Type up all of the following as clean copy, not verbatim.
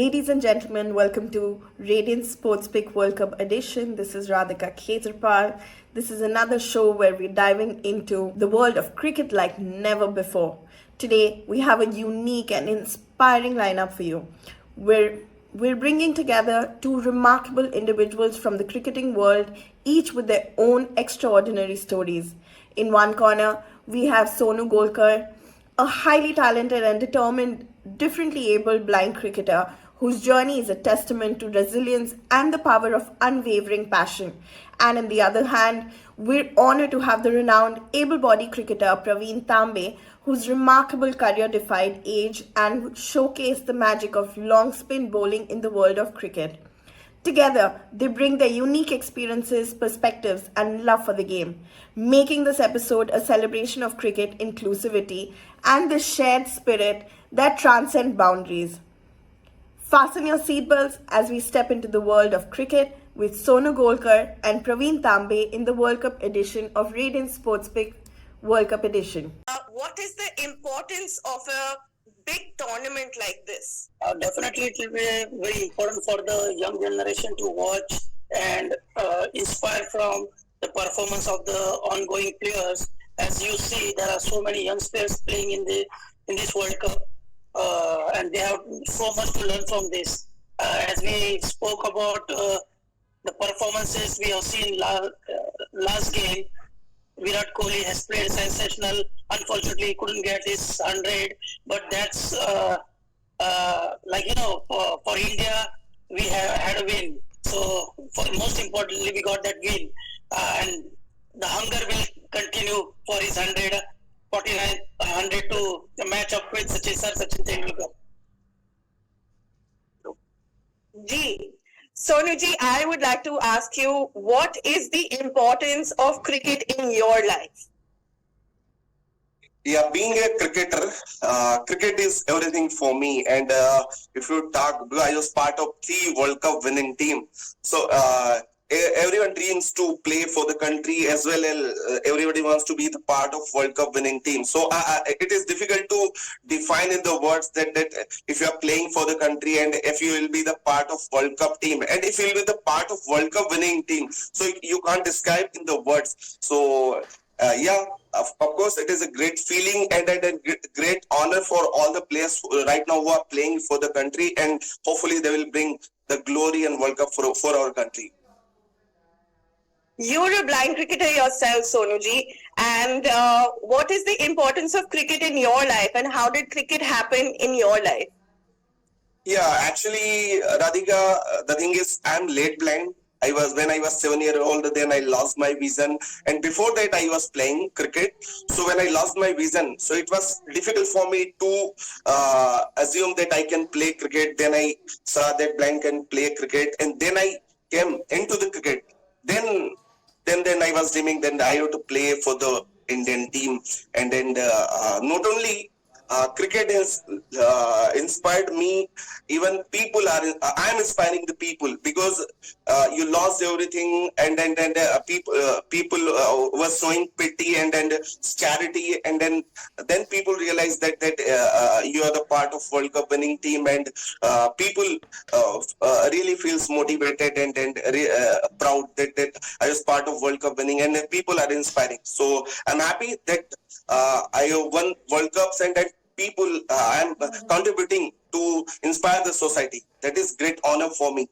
Ladies and gentlemen, welcome to Radiant Sports Pick World Cup edition. This is Raadhika Khetarpal. This is another show where we're diving into the world of cricket like never before. Today, we have a unique and inspiring lineup for you. We're bringing together two remarkable individuals from the cricketing world, each with their own extraordinary stories. In one corner, we have Sonu Golkar, a highly talented and determined, differently abled blind cricketer whose journey is a testament to resilience and the power of unwavering passion. And on the other hand, we're honored to have the renowned able-bodied cricketer Pravin Tambe, whose remarkable career defied age and showcased the magic of long spin bowling in the world of cricket. Together, they bring their unique experiences, perspectives, and love for the game, making this episode a celebration of cricket inclusivity and the shared spirit that transcend boundaries. Fasten your seatbelts as we step into the world of cricket with Sonu Golkar and Pravin Tambe in the World Cup edition of Radiant Sports Pick World Cup edition. What is the importance of a big tournament like this? Definitely it will be very important for the young generation to watch and inspire from the performance of the ongoing players. As you see, there are so many young players playing in this World Cup, and they have so much to learn from this. As we spoke about the performances we have seen last game, Virat Kohli has played sensational. Unfortunately, he couldn't get his 100, but that's for India, we have had a win. So, most importantly, we got that win, and the hunger will continue for his 100 to match up with Sachin Tendulkar. Sonu ji, I would like to ask you, what is the importance of cricket in your life? Yeah, being a cricketer, cricket is everything for me. And if you talk, I was part of 3 World Cup winning team. So everyone dreams to play for the country as well as everybody wants to be the part of World Cup winning team. So it is difficult to define in the words that if you are playing for the country and if you will be the part of World Cup team and if you will be the part of World Cup winning team. So you can't describe in the words. So of course, it is a great feeling and a great honor for all the players right now who are playing for the country, and hopefully they will bring the glory and World Cup for our country. You're a blind cricketer yourself, Sonuji, and what is the importance of cricket in your life, and how did cricket happen in your life? Yeah, actually, Raadhika, the thing is, I'm late blind. When I was 7 years old, then I lost my vision. And before that, I was playing cricket. So when I lost my vision, so it was difficult for me to assume that I can play cricket. Then I saw that blind can play cricket. And then I came into the cricket. Then I was dreaming that I have to play for the Indian team. And then not only cricket has inspired me, even people I'm inspiring the people because you lost everything and then people were showing pity and charity, and then people realize that you are the part of World Cup winning team, and people really feels motivated and proud that I was part of World Cup winning, and people are inspiring. So I'm happy that I have won World Cups and that people I'm contributing to inspire the society. That is great honor for me.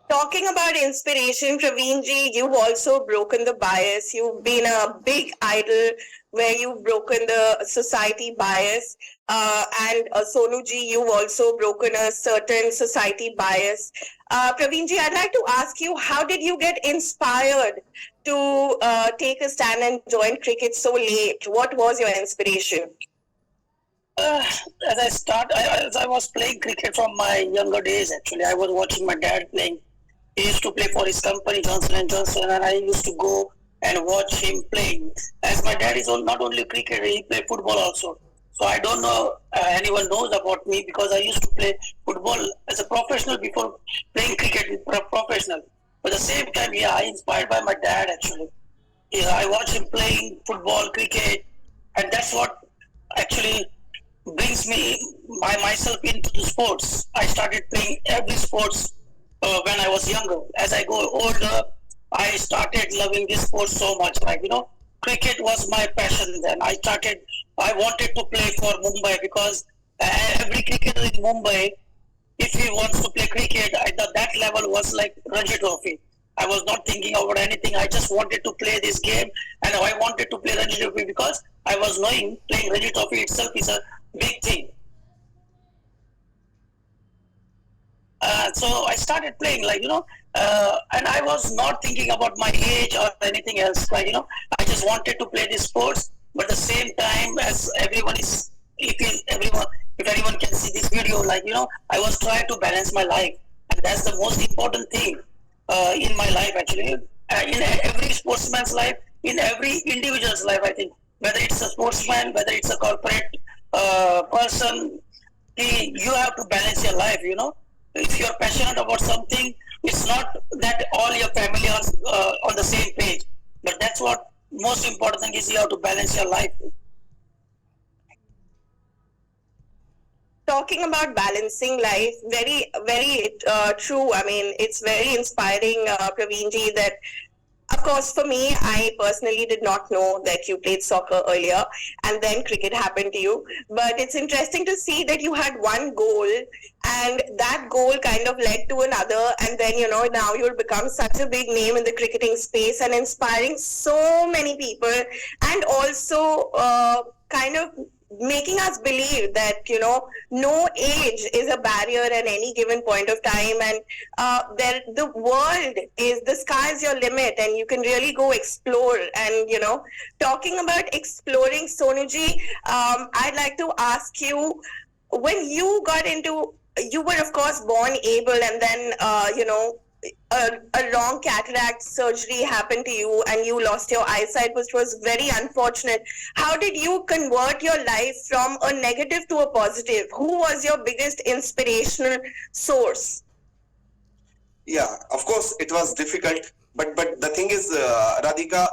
Talking about inspiration, Praveen ji, you've also broken the bias. You've been a big idol where you've broken the society bias. And Sonu ji, you've also broken a certain society bias. Praveen ji, I'd like to ask you, how did you get inspired to take a stand and join cricket so late? What was your inspiration? As I was playing cricket from my younger days, actually, I was watching my dad playing. He used to play for his company, Johnson & Johnson, and I used to go and watch him playing. As my dad is not only cricketer, he played football also. So I don't know anyone knows about me because I used to play football as a professional before playing cricket professional. But at the same time, I inspired by my dad actually. I watched him playing football, cricket, and that's what actually brings me by myself into the sports. I started playing every sports when I was younger. As I go older, I started loving this sport so much. Cricket was my passion then. I wanted to play for Mumbai because every cricketer in Mumbai, if he wants to play cricket, that level was like Ranji Trophy. I was not thinking about anything. I just wanted to play this game, and I wanted to play Ranji Trophy because I was knowing playing Ranji Trophy itself is a big thing. So I started playing, and I was not thinking about my age or anything else. I just wanted to play these sports, but at the same time, as everyone is, if anyone can see this video, I was trying to balance my life, and that's the most important thing in my life, actually. In every sportsman's life, in every individual's life, I think, whether it's a sportsman, whether it's a corporate person, you have to balance your life. If you're passionate about something, it's not that all your family are on the same page, but that's what most important thing is. You have to balance your life. Talking about balancing life, very, very true. I mean, it's very inspiring, Praveenji, that of course, for me, I personally did not know that you played soccer earlier and then cricket happened to you. But it's interesting to see that you had one goal and that goal kind of led to another. And then, now you'll become such a big name in the cricketing space and inspiring so many people, and also kind of making us believe that no age is a barrier at any given point of time, and the world is, the sky is your limit, and you can really go explore. And talking about exploring, Sonuji, I'd like to ask you, when you got into, you were of course born able, and then a long cataract surgery happened to you and you lost your eyesight, which was very unfortunate. How did you convert your life from a negative to a positive? Who was your biggest inspirational source? Yeah, of course, it was difficult. But the thing is, Radhika,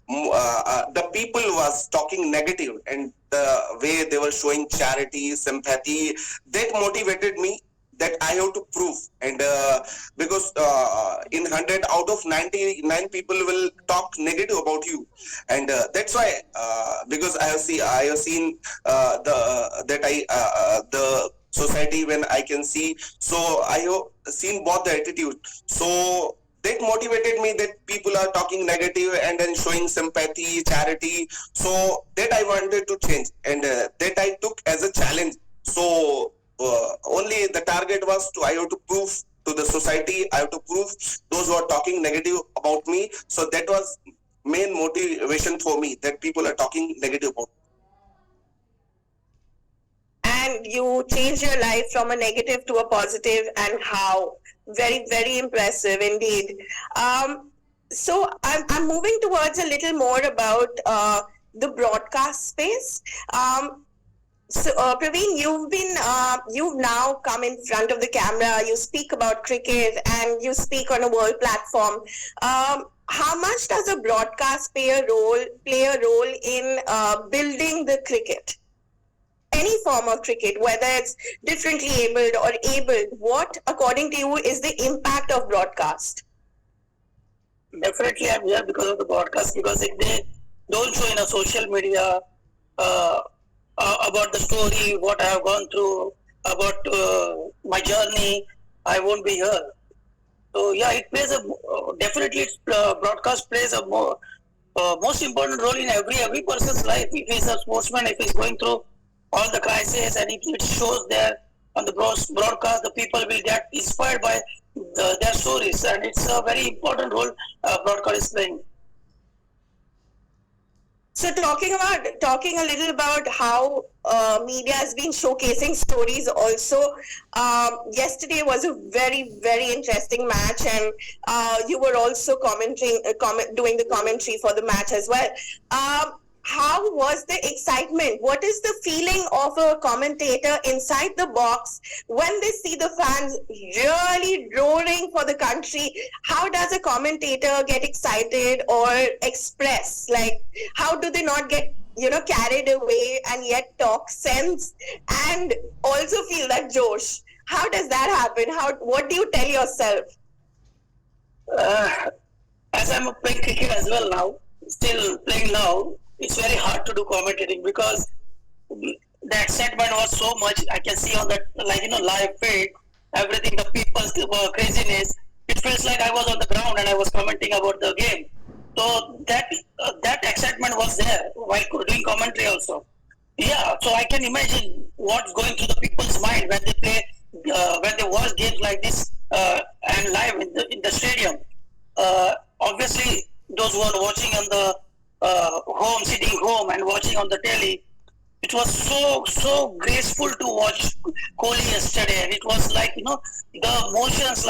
the people was talking negative, and the way they were showing charity, sympathy, that motivated me, that I have to prove. And because in 100 out of 99 people will talk negative about you, and that's why, because I have seen the society when I can see, so I have seen both the attitude. So that motivated me, that people are talking negative and then showing sympathy, charity. So that I wanted to change, and that I took as a challenge. So only the target was I have to prove to the society, I have to prove those who are talking negative about me. So that was main motivation for me, that people are talking negative about me. And you changed your life from a negative to a positive, and how? Very, very impressive indeed. So I'm moving towards a little more about the broadcast space. So, Praveen, you've now come in front of the camera. You speak about cricket and you speak on a world platform. How much does a broadcast play a role in building the cricket? Any form of cricket, whether it's differently abled or abled, what, according to you, is the impact of broadcast? Definitely, I'm here because of the broadcast. Because if they don't show in a social media about the story, what I have gone through, about my journey, I won't be here. So yeah, it plays definitely broadcast plays a most important role in every person's life. If he's a sportsman, if he's going through all the crises, and if it shows there on the broadcast, the people will get inspired by their stories, and it's a very important role broadcast is playing. So talking a little about how media has been showcasing stories also. Yesterday was a very, very interesting match, and you were also doing the commentary for the match as well. How was the excitement? What is the feeling of a commentator inside the box when they see the fans really roaring for the country? How does a commentator get excited or express? Like, how do they not get, carried away and yet talk sense and also feel that josh? How does that happen? What do you tell yourself? As I'm playing cricket as well now, still playing now, it's very hard to do commentating because the excitement was so much. I can see on that, live feed, everything, the people's craziness. It feels like I was on the ground and I was commenting about the game. So that excitement was there while doing commentary also. Yeah, so I can imagine what's going through the people's mind when they play, when they watch games like this and live in the stadium. Obviously, those who are watching on the home, sitting home and watching on the telly, it was so graceful to watch Kohli yesterday, and it was like the emotions,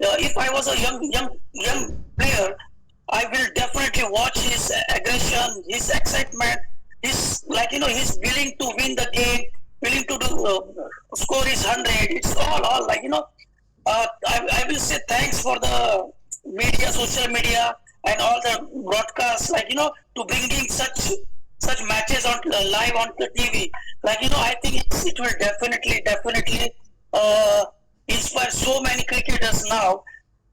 if I was a young player, I will definitely watch his aggression, his excitement, his he's willing to win the game, willing to score his 100. It's all I will say thanks for the media, social media, and all the broadcasts, to bringing such matches on live on the TV. I think it will definitely inspire so many cricketers now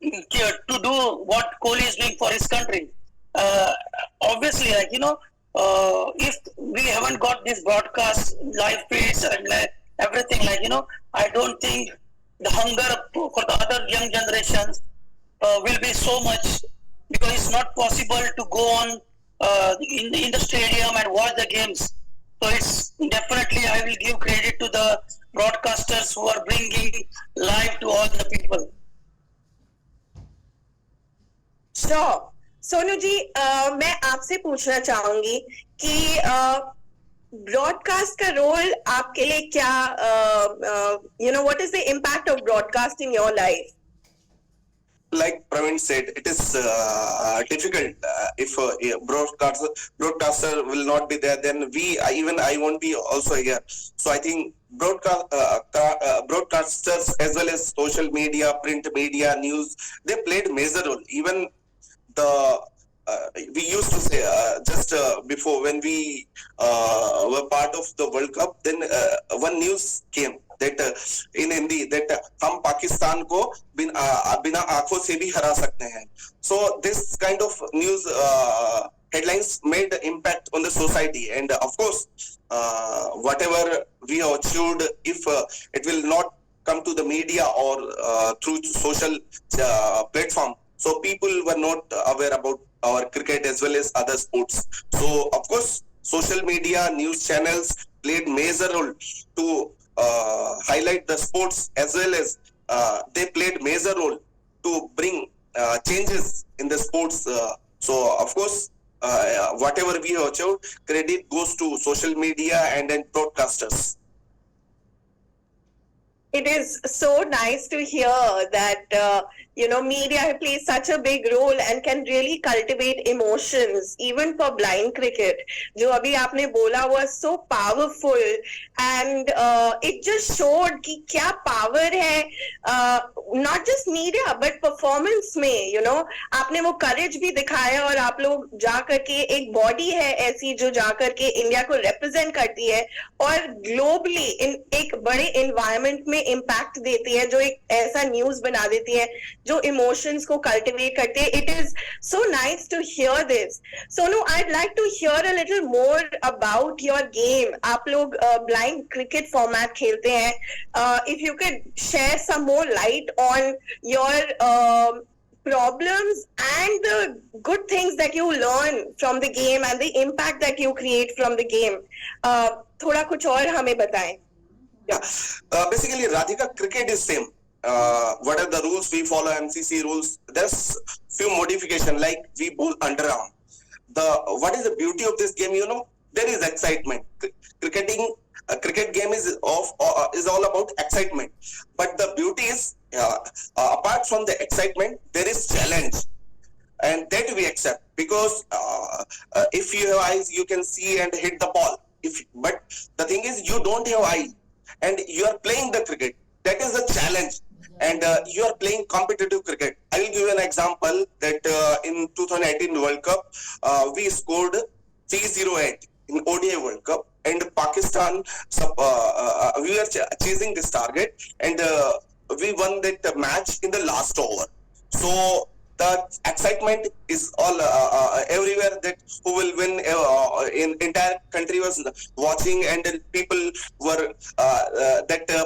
to do what Kohli is doing for his country. Obviously, if we haven't got this broadcast, live feeds, and everything, I don't think the hunger for the other young generations will be so much, because it's not possible to go on in the stadium and watch the games. So it's definitely, I will give credit to the broadcasters who are bringing live to all the people. Sure. Sonu ji, मैं आपसे पूछना चाहूंगी कि broadcast का role आपके लिए क्या, what is the impact of broadcast in your life? Like Pravin said, it is difficult if a broadcaster will not be there. Then I won't be also here. So I think broadcasters as well as social media, print media, news, they played major role. Even we used to say just before when we were part of the World Cup, then one news came that in Hindi that हम पाकिस्तान को बिना आंखों से भी हरा सकते हैं. So this kind of news headlines made impact on the society, and of course whatever we have achieved, if it will not come to the media or through social platform, so people were not aware about our cricket as well as other sports. So of course social media, news channels played major role to highlight the sports, as well as they played major role to bring changes in the sports. So of course whatever we have achieved, credit goes to social media and then broadcasters. It is so nice to hear that media plays such a big role and can really cultivate emotions even for blind cricket. जो अभी आपने बोला was so powerful, and it just showed कि क्या power है, not just media but performance में, आपने वो courage भी दिखाया, और आप लोग जा करके एक body है ऐसी जो जा करके इंडिया को represent करती है और globally एक बड़े environment में impact देती है, जो एक ऐसा news बना देती है जो emotions को cultivate करते हैं. It is so nice to hear this. Sonu, I'd like to hear a little more about your game. आप लोग blind cricket format खेलते हैं. If you could share some more light on your problems and the good things that you learn from the game and the impact that you create from the game. थोड़ा कुछ और हमें बताएं. Yeah, basically Raadhika, cricket is same. What are the rules we follow? MCC rules. There's few modification, like we bowl underarm. What is the beauty of this game? There is excitement. Cricket game is all about excitement. But the beauty is, apart from the excitement, there is challenge, and that we accept, because if you have eyes, you can see and hit the ball. But the thing is, you don't have eyes, and you are playing the cricket. That is the challenge. And you are playing competitive cricket. I will give you an example that in 2018 World Cup, we scored 308. in ODI World Cup, and Pakistan, we were chasing this target, and we won that match in the last over. So the excitement is all everywhere, that who will win. In entire country was watching, and people were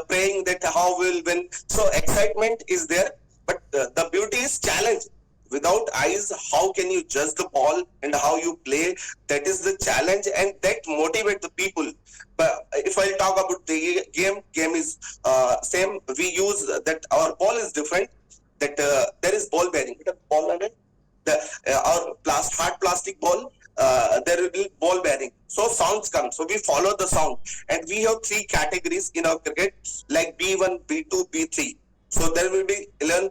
praying that how will win. So excitement is there, but the beauty is challenge. Without eyes, how can you judge the ball and how you play? That is the challenge, and that motivate the people. But if I talk about the game is same. We use that our ball is different. That there is ball bearing. Ball on it. Our hard plastic ball. There will be ball bearing. So sounds come. So we follow the sound, and we have 3 categories in our cricket, like B1, B2, B3. So there will be 11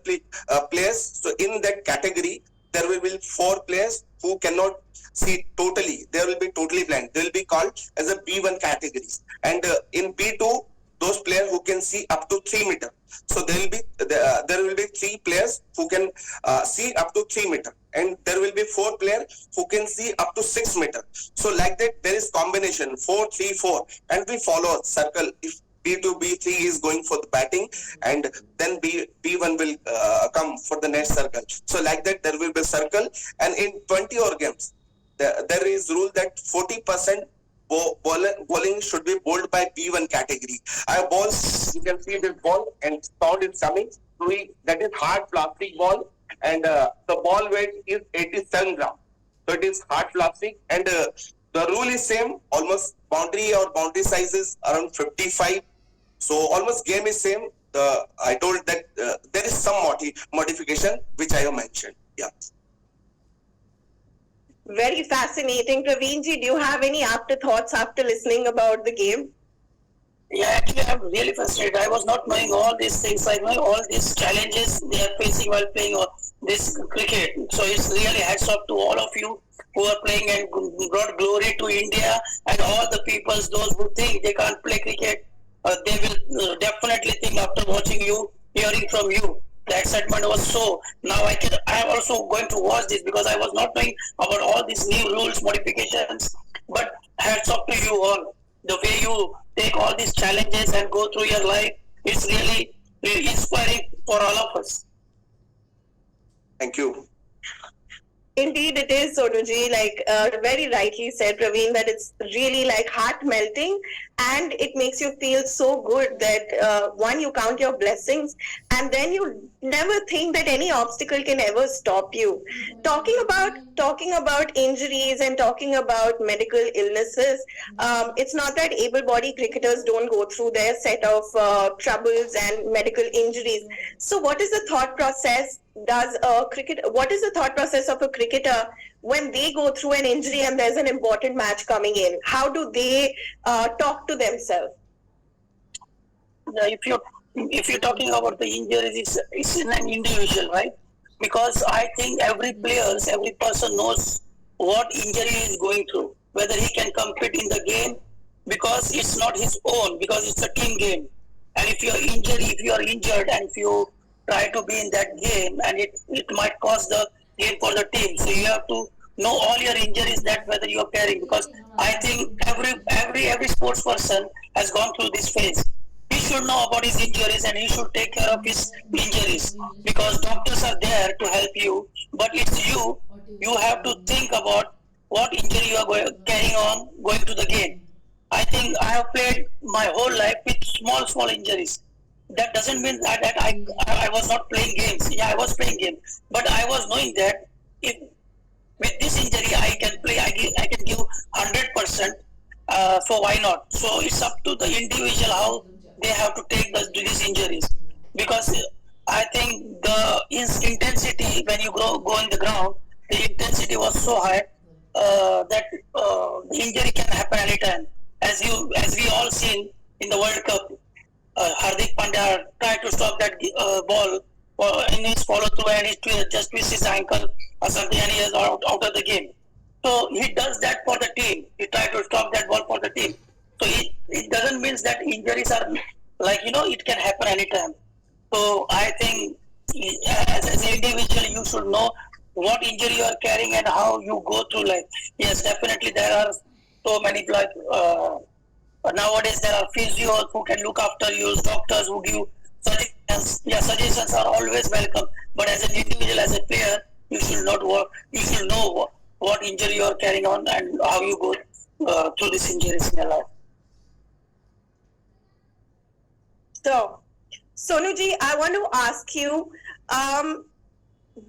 players. So in that category, there will be 4 players who cannot see totally. They will be totally blind. They will be called as a B1 categories. And in B2, those players who can see up to 3 meter. So there will be 3 players who can see up to 3 meter, and there will be 4 players who can see up to 6 meter. So like that, there is combination 4, 3, 4, and we follow a circle. If B2, B3 is going for the batting, and then B1 will come for the next circle. So like that, there will be a circle, and in 20 over games, there is rule that 40% bowling should be bowled by B1 category. I have balls, you can see this ball, and sound is coming. That is hard plastic ball, and the ball weight is 87 grams. So it is hard plastic, and the rule is same. Almost boundary size is around 55. So almost game is same. I told that there is some modification which I have mentioned. Yeah. Very fascinating. Pravinji, do you have any afterthoughts after listening about the game? Yeah, actually, I'm really fascinated. I was not knowing all these things, like all these challenges they are facing while playing this cricket. So it's really hats off to all of you who are playing and brought glory to India, and all the peoples, those who think they can't play cricket, they will definitely think after watching you, hearing from you. The excitement was so. Now I am also going to watch this, because I was not knowing about all these new rules, modifications. But hats off to you all. The way you take all these challenges and go through your life, it's really, really inspiring for all of us. Thank you. Indeed, it is, Sonuji. Like very rightly said, Praveen, that it's really like heart melting, and it makes you feel so good that one, you count your blessings, and then you never think that any obstacle can ever stop you. Talking about injuries and talking about medical illnesses, it's not that able-bodied cricketers don't go through their set of troubles and medical injuries. So, what is the thought process? What is the thought process of a cricketer when they go through an injury and there's an important match coming in? How do they talk to themselves? If you're talking about the injuries, it's in an individual, right? Because I think every person knows what injury he is going through, whether he can compete in the game, because it's not his own, because it's a team game. And if you are injured and if you try to be in that game, and it might cost the game for the team. So you have to know all your injuries, that whether you are carrying, because I think every sports person has gone through this phase. He should know about his injuries, and he should take care of his injuries, because doctors are there to help you, but it's you have to think about what injury you are going to the game. I think I have played my whole life with small injuries. That doesn't mean that I was not playing games. Yeah, I was playing games, but I was knowing that if with this injury I can play, I can give 100%. So why not? So it's up to the individual how they have to take these injuries, because I think the intensity when you go in the ground, the intensity was so high that the injury can happen anytime. As we all seen in the World Cup. Hardik Pandya tried to stop that ball in his follow through, and he just twists his ankle or something, and he is out of the game. So he does that for the team. He tried to stop that ball for the team. So it doesn't mean that injuries are like, it can happen anytime. So I think as an individual, you should know what injury you are carrying and how you go through life. Yes, definitely there are so many nowadays there are physios who can look after you, doctors who give suggestions. Yeah, suggestions are always welcome. But as an individual, as a player, you should not work. You should know what injury you are carrying on and how you go through these injuries in your life. So, Sonuji, I want to ask you,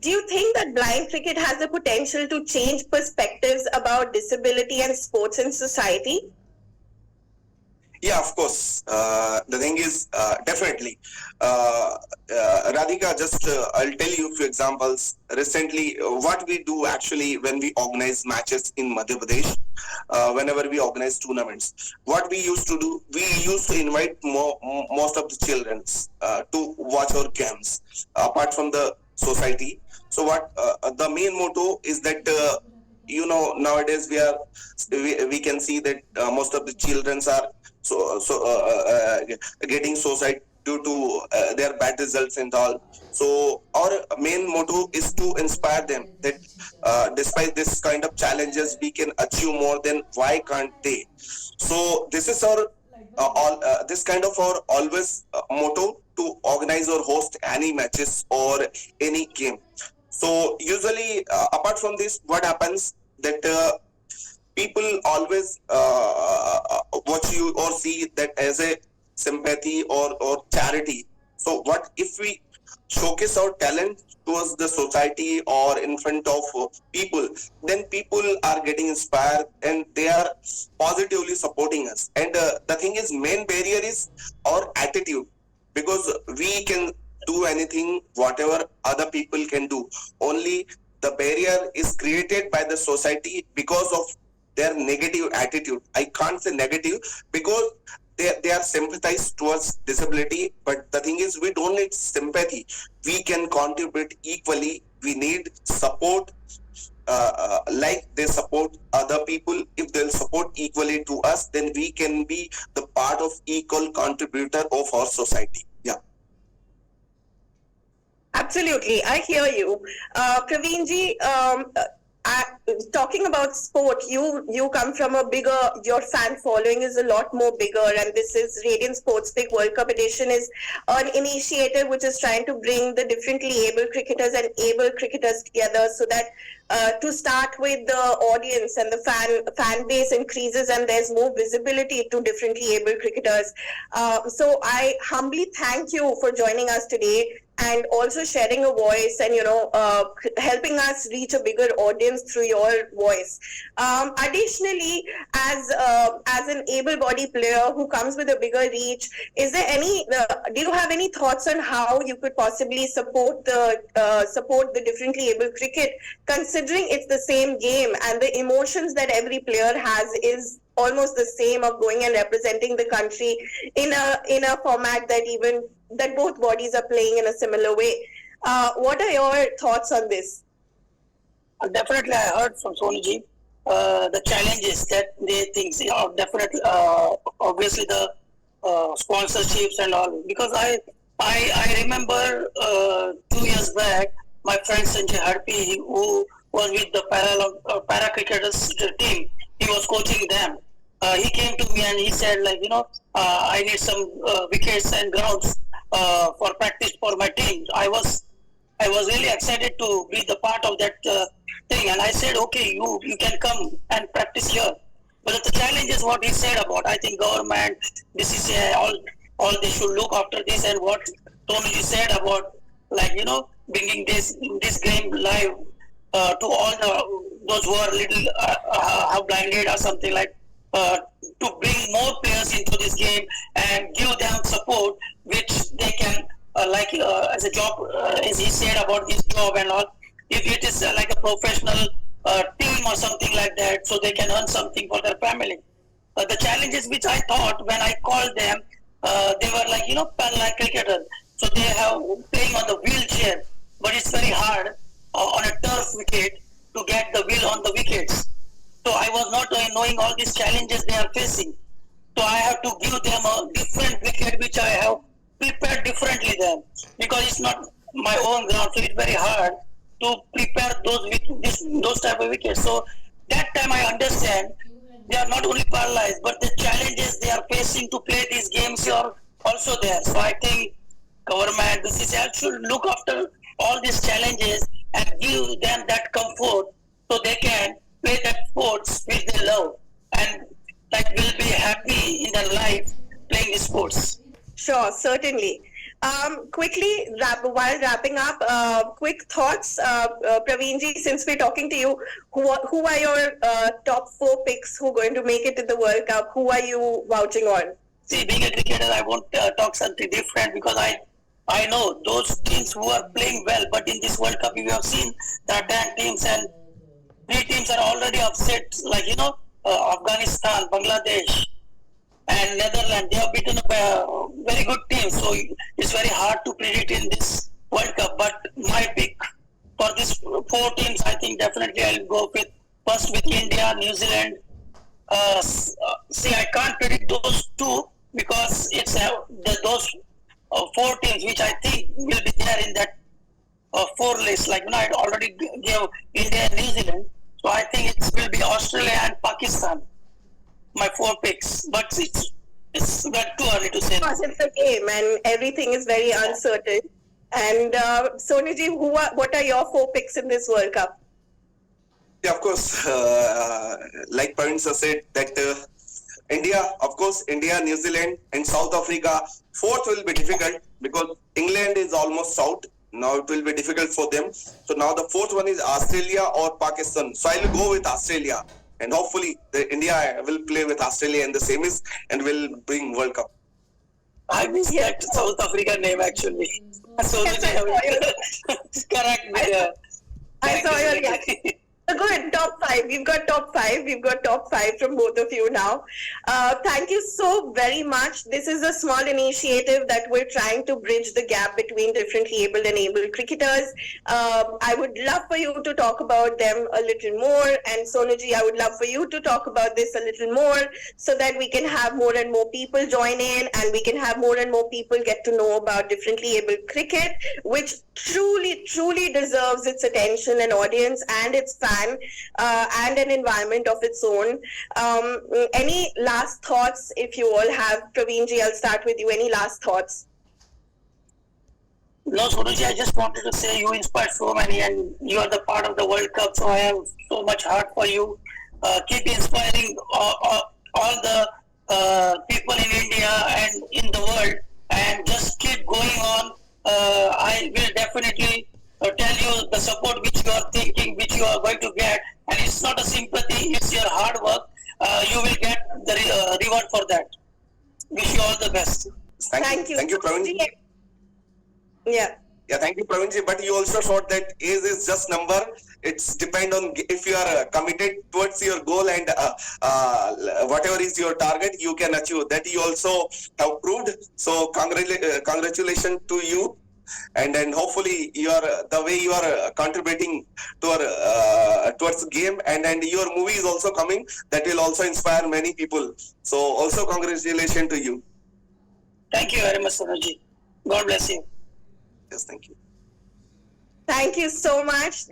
do you think that blind cricket has the potential to change perspectives about disability and sports in society? Yeah, of course. The thing is, definitely. Radhika, just I'll tell you a few examples. Recently, what we do actually when we organize matches in Madhya Pradesh, whenever we organize tournaments, what we used to do, we used to invite most of the children to watch our games, apart from the society. So what the main motto is that nowadays we can see that most of the children are getting suicide due to their bad results and all. So our main motto is to inspire them that despite this kind of challenges we can achieve more, than why can't they. So this is our this kind of our always motto to organize or host any matches or any game. So usually apart from this, what happens that people always watch you or see that as a sympathy or charity. So what if we showcase our talent towards the society or in front of people, then people are getting inspired and they are positively supporting us. And the thing is, main barrier is our attitude, because we can do anything whatever other people can do. Only the barrier is created by the society because of their negative attitude. I can't say negative because they are sympathized towards disability, but the thing is, we don't need sympathy. We can contribute equally. We need support like they support other people. If they'll support equally to us, then we can be the part of equal contributor of our society. Yeah. Absolutely, I hear you. Pravinji, talking about sport, you come from a bigger, your fan following is a lot more bigger, and this is Radiant Sports Pick World Cup edition is an initiative which is trying to bring the differently able cricketers and able cricketers together so that to start with, the audience and the fan base increases and there's more visibility to differently able cricketers. So I humbly thank you for joining us today and also sharing a voice and helping us reach a bigger audience through your voice. Additionally, as an able-bodied player who comes with a bigger reach, is there do you have any thoughts on how you could possibly support the differently able cricket, considering it's the same game and the emotions that every player has is almost the same, of going and representing the country in a format that both bodies are playing in a similar way. What are your thoughts on this? Definitely, I heard from Sonuji the challenges that they think. Definitely, obviously the sponsorships and all. Because I remember 2 years back, my friend Sanjay Hadpi, who was with the para cricketers team, he was coaching them. He came to me and he said, I need some wickets and grounds for practice for my team. I was really excited to be the part of that thing, and I said, okay, you can come and practice here. But the challenge is what he said about. I think government, BCCI, all they should look after this, and what Tony said about bringing this game live to all those who are little have blinded or something to bring more players into this game and give them support which they can as a job, as he said about this job and all. If it is like a professional team or something like that, so they can earn something for their family. The challenges which I thought when I called them, they were paralyzed cricketers. So they have playing on the wheelchair, but it's very hard on a turf wicket to get the wheel on the wickets. So I was not knowing all these challenges they are facing. So I have to give them a different wicket which I have prepared differently then, because it's not my own ground, so it's very hard to prepare those type of wickets. So that time I understand they are not only paralyzed, but the challenges they are facing to play these games are also there. So I think government, BCCI should look after all these challenges and give them that comfort so they can play that sports which they love and like will be happy in their life playing sports. Sure, certainly. Quickly, while wrapping up, quick thoughts, Praveenji, since we're talking to you, who are your top 4 picks who are going to make it in the World Cup? Who are you vouching on? See, being a cricketer, I won't talk something different because I know those teams who are playing well, but in this World Cup, you have seen there are 10 teams and 3 teams are already upset, like, Afghanistan, Bangladesh, and Netherlands. They have beaten up a very good team, so it's very hard to predict in this World Cup. But my pick for these 4 teams, I think definitely I'll go first with India, New Zealand. See, I can't predict those 2 because it's those 4 teams which I think will be there in that 4 list. Like I already gave India and New Zealand, so I think it will be Australia and Pakistan. My 4 picks, but it's not too early to say. Of course, it's a game and everything is very uncertain. And Sonuji, what are your 4 picks in this World Cup? Yeah, of course. Like Pravin said, that India, of course, India, New Zealand, and South Africa. 4th will be difficult because England is almost out. Now it will be difficult for them. So now the 4th one is Australia or Pakistan. So I will go with Australia. And hopefully, India will play with Australia in the semis and will bring World Cup. I missed that South African name actually. So correct me. I saw your reaction. Good, top 5. We've got top 5. We've got top 5 from both of you now. Thank you so very much. This is a small initiative that we're trying to bridge the gap between differently abled and able cricketers. I would love for you to talk about them a little more. And Sonuji, I would love for you to talk about this a little more so that we can have more and more people join in and we can have more and more people get to know about differently abled cricket, which truly, truly deserves its attention and audience and its fans. And an environment of its own. Any last thoughts, if you all have? Praveenji, I'll start with you. Any last thoughts? No, Sonuji, I just wanted to say you inspired so many and you are the part of the World Cup, so I have so much heart for you. Keep inspiring all the people in India and in the world and just keep going on. I will definitely tell you the support which you are thinking, which you are going to get, and it's not a sympathy, it's your hard work. You will get the reward for that. Wish you all the best. Thank you. Thank you, Pravin. Yeah. Yeah, thank you, Pravinji. But you also showed that age is just number. It's depend on if you are committed towards your goal and whatever is your target, you can achieve. That you also have proved. So congratulations to you. And then hopefully the way you are contributing to towards the game and your movie is also coming, that will also inspire many people. So also congratulations to you. Thank you very much, Sonuji. God bless you. Yes, thank you. Thank you so much.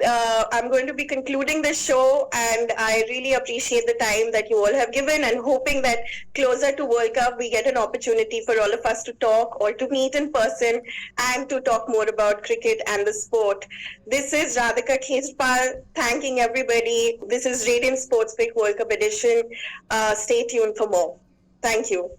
I'm going to be concluding the show and I really appreciate the time that you all have given and hoping that closer to World Cup, we get an opportunity for all of us to talk or to meet in person and to talk more about cricket and the sport. This is Raadhika Khetarpal thanking everybody. This is Radiant Sports Pick World Cup edition. Stay tuned for more. Thank you.